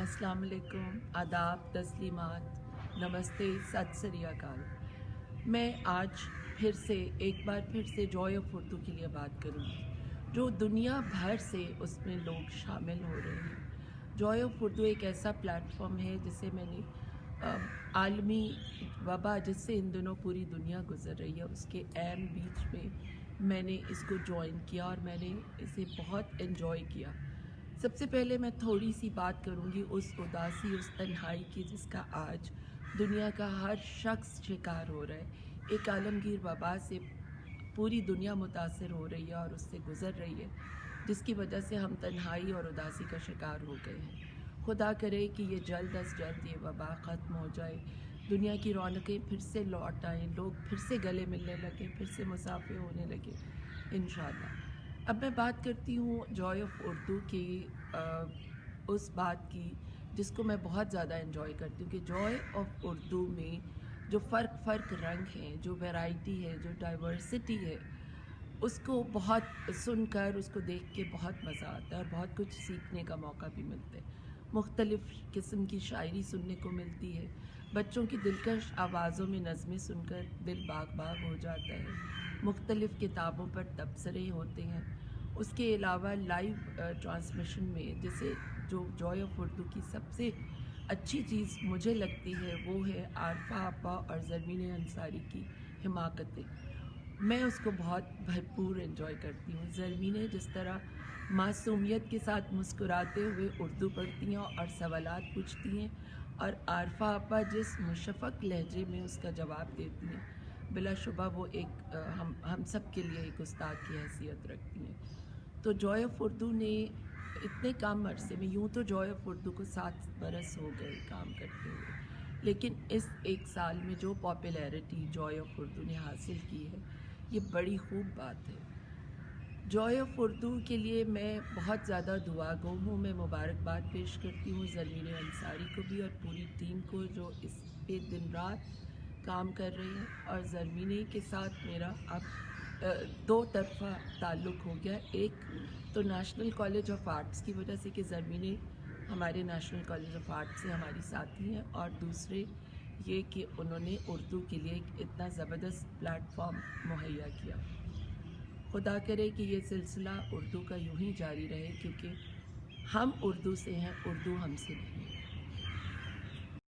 अस्सलाम वालेकुम, आदाब, तस्लीमात, नमस्ते, सत श्री अकाल। मैं आज एक बार फिर से जॉय ऑफ उर्दू के लिए बात करूँगी, जो दुनिया भर से उसमें लोग शामिल हो रहे हैं। जॉय ऑफ उर्दू एक ऐसा प्लेटफॉर्म है जिसे मैंने आलमी वबा जिससे इन दिनों पूरी दुनिया गुजर रही है, उसके ऐन बीच में मैंने इसको ज्वाइन किया और मैंने इसे बहुत एंजॉय किया। सबसे पहले मैं थोड़ी सी बात करूंगी उस उदासी, उस तन्हाई की जिसका आज दुनिया का हर शख्स शिकार हो रहा है। एक आलमगीर वबा से पूरी दुनिया मुतासर हो रही है और उससे गुज़र रही है, जिसकी वजह से हम तन्हाई और उदासी का शिकार हो गए हैं। खुदा करे कि ये जल्द अज जल्द ये वबा ख़त्म हो जाए, दुनिया की रौनकें फिर से लौट आएँ, लोग फिर से गले मिलने लगे, फिर से मुसाफिर होने लगे इंशाअल्लाह। अब मैं बात करती हूँ जॉय ऑफ उर्दू की, उस बात की जिसको मैं बहुत ज़्यादा एंजॉय करती हूँ कि जॉय ऑफ उर्दू में जो फ़र्क रंग हैं, जो वैरायटी है, जो डाइवर्सिटी है, उसको बहुत सुनकर, उसको देख के बहुत मज़ा आता है और बहुत कुछ सीखने का मौका भी मिलता है। मुख्तलिफ़ किस्म की शायरी सुनने को मिलती है, बच्चों की दिलकश आवाज़ों में नज़में सुनकर दिल बाग बाग हो जाता है। मुख्तलिफ़ किताबों पर तबसरे होते हैं। उसके अलावा लाइव ट्रांसमिशन में जैसे जो जॉय ऑफ उर्दू की सबसे अच्छी चीज़ मुझे लगती है वो है आरफा आपा और ज़रमीन अंसारी की हिमाकतें। मैं उसको बहुत भरपूर एंजॉय करती हूँ। ज़रमीन जिस तरह मासूमियत के साथ मुस्कुराते हुए उर्दू पढ़ती हैं और सवालात पूछती हैं, और आरफा आपा जिस मुशफ़क़ लहजे में उसका जवाब देती हैं, बिलाशुबा वो एक हम सब के लिए एक उस्ताद की हैसियत रखती हैं। तो जॉय ऑफ उर्दू ने इतने कम अरसे में, यूँ तो जॉय ऑफ उर्दू को 7 बरस हो गए काम करते हुए, लेकिन इस एक साल में जो पॉपुलैरिटी जॉय ऑफ उर्दू ने हासिल की है, ये बड़ी खूब बात है। जॉय ऑफ उर्दू के लिए मैं बहुत ज़्यादा दुआगो हूँ। मैं मुबारकबाद पेश करती हूँ ज़रमीन अंसारी को भी और पूरी टीम को जो इस पे दिन रात काम कर रहे हैं। और ज़रमीन के साथ मेरा अब दो तरफ़ा ताल्लुक़ हो गया। एक तो नेशनल कॉलेज ऑफ आर्ट्स की वजह से कि ज़रमीन हमारे नेशनल कॉलेज ऑफ आर्ट्स से हमारी साथी हैं, और दूसरे ये कि उन्होंने उर्दू के लिए एक इतना ज़बरदस्त प्लेटफॉर्म मुहैया किया। खुदा करे कि ये सिलसिला उर्दू का यूं ही जारी रहे, क्योंकि हम उर्दू से हैं, उर्दू हमसे नहीं।